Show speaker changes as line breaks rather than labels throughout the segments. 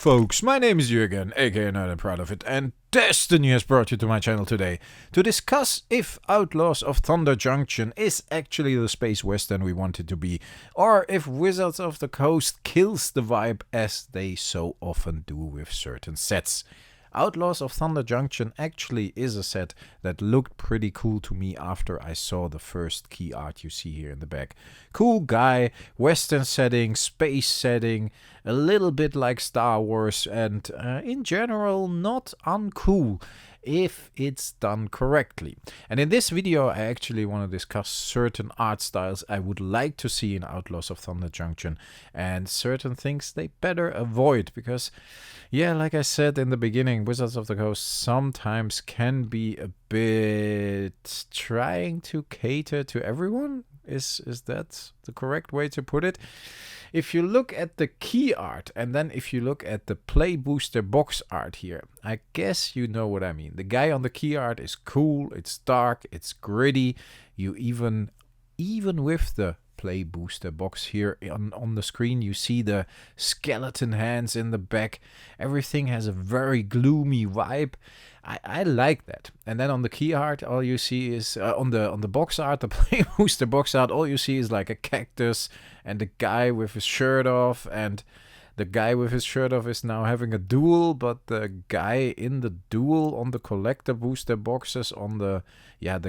folks, my name is Jürgen, aka Not I'm Proud of It, and Destiny has brought you to my channel today to discuss if Outlaws of Thunder Junction is actually the space western we want it to be, or if Wizards of the Coast kills the vibe as they so often do with certain sets. Outlaws of Thunder Junction actually is a set that looked pretty cool to me after I saw the first key art you see here in the back. Cool guy, western setting, space setting, a little bit like Star Wars, and in general not uncool if it's done correctly. And in this video I actually want to discuss certain art styles I would like to see in Outlaws of Thunder Junction and certain things they better avoid, because yeah, like I said in the beginning, Wizards of the Coast sometimes can be a bit trying to cater to everyone. Is that the correct way to put it? If you look at the key art and then if you look at the play booster box art here, I guess you know what I mean. The guy on the key art is cool, it's dark, it's gritty. You even with the play booster box here on the screen, you see the skeleton hands in the back. Everything has a very gloomy vibe. I like that. And then on the key art, all you see is on the box art, the play booster box art, all you see is like a cactus and a guy with his shirt off, and the guy with his shirt off is now having a duel, but the guy in the duel on the collector booster boxes on the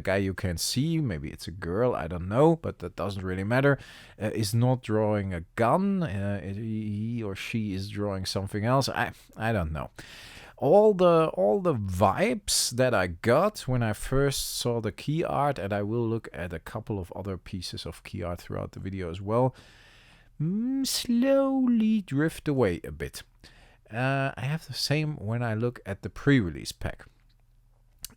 guy you can see, maybe it's a girl, I don't know, but that doesn't really matter, is not drawing a gun. He or she is drawing something else. I don't know. All the vibes that I got when I first saw the key art, and I will look at a couple of other pieces of key art throughout the video as well, slowly drift away a bit. I have the same when I look at the pre-release pack.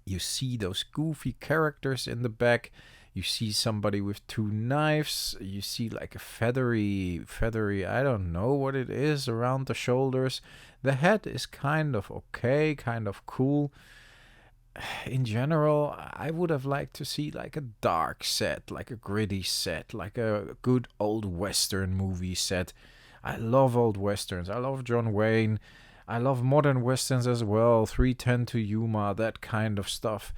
You see those goofy characters in the back. You see somebody with two knives. You see like a feathery, I don't know what it is, around the shoulders. The head is kind of okay, kind of cool. In general, I would have liked to see like a dark set, like a gritty set, like a good old western movie set. I love old westerns. I love John Wayne. I love modern westerns as well. 3:10 to Yuma, that kind of stuff.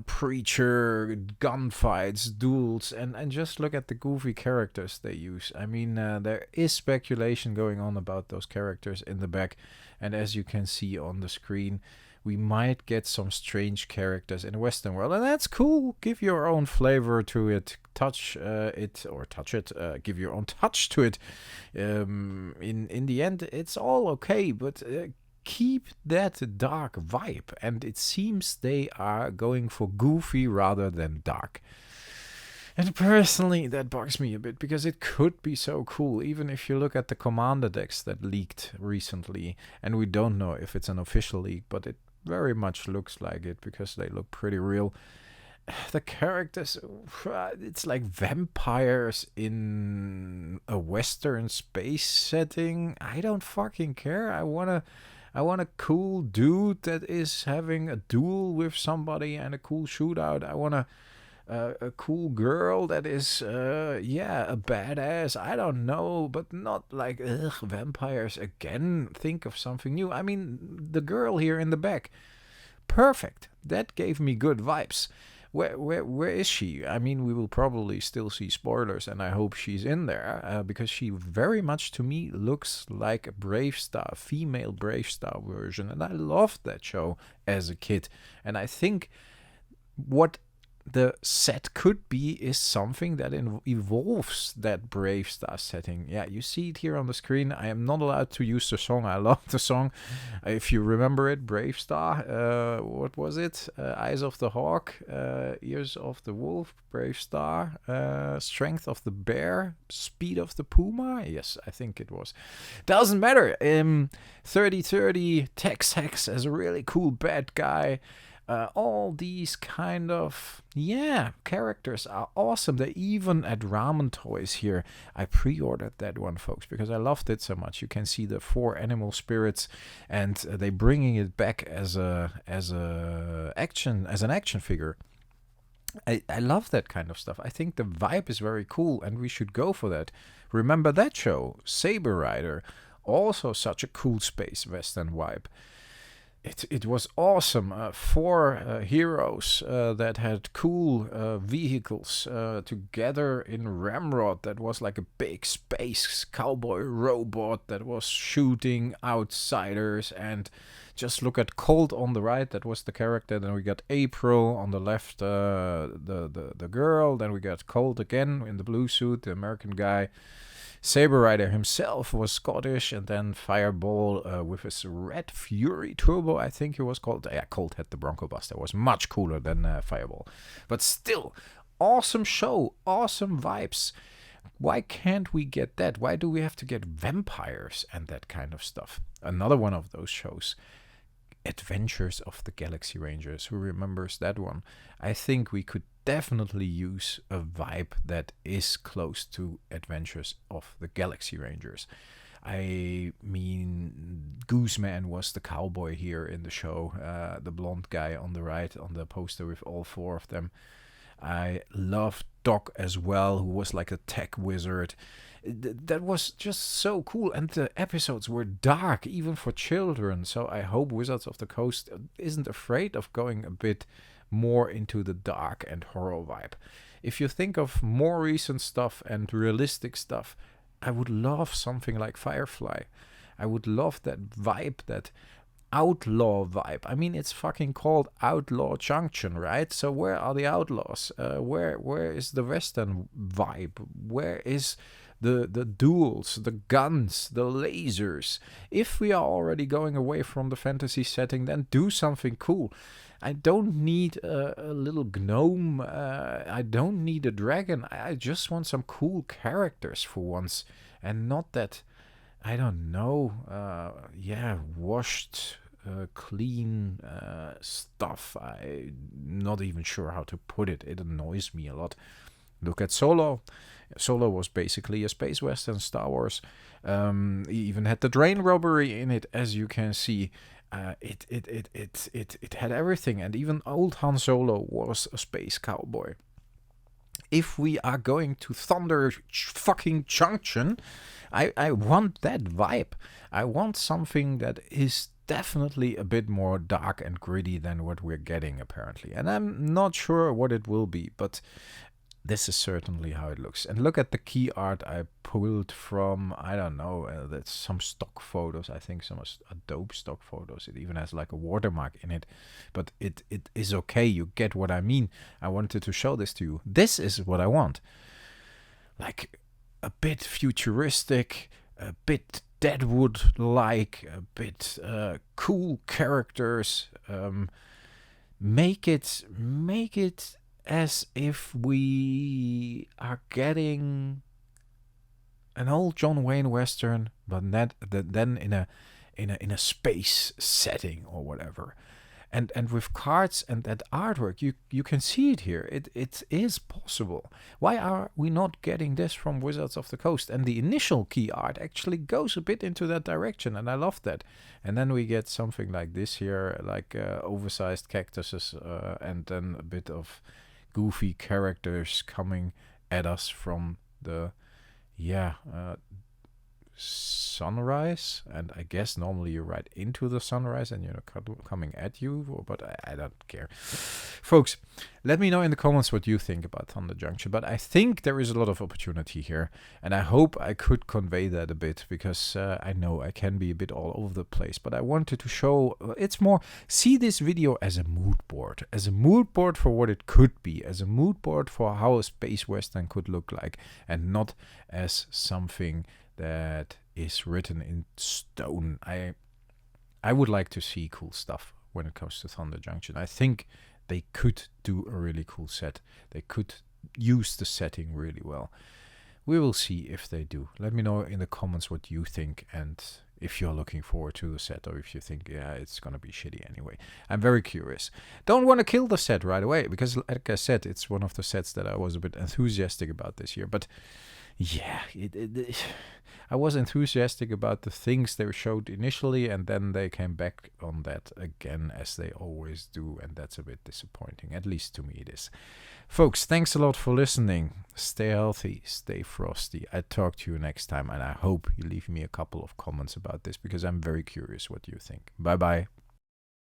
Preacher, gunfights, duels, and just look at the goofy characters they use. I mean, there is speculation going on about those characters in the back, and as you can see on the screen, we might get some strange characters in the Western world, and that's cool. Give your own flavor to it, touch it, give your own touch to it. In the end, it's all okay, but keep that dark vibe, and it seems they are going for goofy rather than dark. And personally, that bugs me a bit, because it could be so cool, even if you look at the Commander decks that leaked recently, and we don't know if it's an official leak, but it very much looks like it, because they look pretty real. The characters, it's like vampires in a western space setting. I don't fucking care. I want a cool dude that is having a duel with somebody and a cool shootout. I want a cool girl that is, a badass. I don't know, but not like, vampires again. Think of something new. I mean, the girl here in the back, perfect. That gave me good vibes. Where is she? I mean, we will probably still see spoilers, and I hope she's in there, because she very much to me looks like a Brave Star, female Brave Star version, and I loved that show as a kid. And I think what the set could be is something that evolves that Brave Star setting. Yeah, you see it here on the screen. I am not allowed to use the song. I love the song. If you remember it, Brave Star, what was it? Eyes of the Hawk, Ears of the Wolf, Brave Star, Strength of the Bear, Speed of the Puma. Yes, I think it was. Doesn't matter. 3030, Tex Hex as a really cool bad guy. All these kind of, characters are awesome. They're even at Ramen Toys here. I pre-ordered that one, folks, because I loved it so much. You can see the 4 animal spirits, and they bringing it back as an action figure. I love that kind of stuff. I think the vibe is very cool, and we should go for that. Remember that show, Saber Rider? also such a cool space western vibe. It was awesome. 4 heroes that had cool vehicles together in Ramrod. That was like a big space cowboy robot that was shooting outsiders. And just look at Colt on the right. That was the character. Then we got April on the left, the girl. Then we got Colt again in the blue suit, the American guy. Saber Rider himself was Scottish, and then Fireball with his Red Fury Turbo, I think he was called. Yeah, Colt had the Bronco Buster. Was much cooler than Fireball. But still, awesome show, awesome vibes. Why can't we get that? Why do we have to get vampires and that kind of stuff? Another one of those shows. Adventures of the Galaxy Rangers. Who remembers that one? I think we could definitely use a vibe that is close to Adventures of the Galaxy Rangers. I mean, Gooseman was the cowboy here in the show, the blonde guy on the right on the poster with all 4 of them. I loved Doc as well, who was like a tech wizard. That was just so cool, and the episodes were dark, even for children, so I hope Wizards of the Coast isn't afraid of going a bit more into the dark and horror vibe. If you think of more recent stuff and realistic stuff, I would love something like Firefly. I would love that vibe, that outlaw vibe. I mean, it's fucking called Outlaw Junction, right? So where are the outlaws? Where is the Western vibe? Where is the duels, the guns, the lasers? If we are already going away from the fantasy setting, then do something cool. I don't need a little gnome. I don't need a dragon. I just want some cool characters for once, and not that, I don't know, washed, clean stuff. I'm not even sure how to put it. It annoys me a lot. Look at Solo. Solo was basically a space western Star Wars. He even had the train robbery in it, as you can see. It had everything, and even old Han Solo was a space cowboy. If we are going to Thunder fucking Junction, I want that vibe. I want something that is definitely a bit more dark and gritty than what we're getting, apparently. And I'm not sure what it will be, but this is certainly how it looks. And look at the key art I pulled from, I don't know, that's some stock photos. I think some Adobe stock photos. It even has like a watermark in it. But it is okay. You get what I mean. I wanted to show this to you. This is what I want. Like a bit futuristic, a bit Deadwood-like, a bit cool characters. Make it as if we are getting an old John Wayne Western, but then in a space setting or whatever. And with cards and that artwork, you can see it here. It is possible. Why are we not getting this from Wizards of the Coast? And the initial key art actually goes a bit into that direction, and I love that. And then we get something like this here, like oversized cactuses, and then a bit of goofy characters coming at us from the sunrise. And I guess normally you ride into the sunrise and you're coming at you, but I don't care. Folks, let me know in the comments what you think about Thunder Junction. But I think there is a lot of opportunity here, and I hope I could convey that a bit, because I know I can be a bit all over the place, but I wanted to show, it's more, see this video as a mood board for what it could be, as a mood board for how a space western could look like, and not as something that is written in stone. I would like to see cool stuff when it comes to Thunder Junction. I think they could do a really cool set. They could use the setting really well. We will see if they do. Let me know in the comments what you think, and if you're looking forward to the set, or if you think, yeah, it's gonna be shitty anyway. I'm very curious. Don't want to kill the set right away, because like I said, it's one of the sets that I was a bit enthusiastic about this year. But yeah, I was enthusiastic about the things they showed initially, and then they came back on that again, as they always do, and that's a bit disappointing. At least to me it is. Folks, thanks a lot for listening. Stay healthy, stay frosty. I talk to you next time, and I hope you leave me a couple of comments about this because I'm very curious what you think. Bye bye.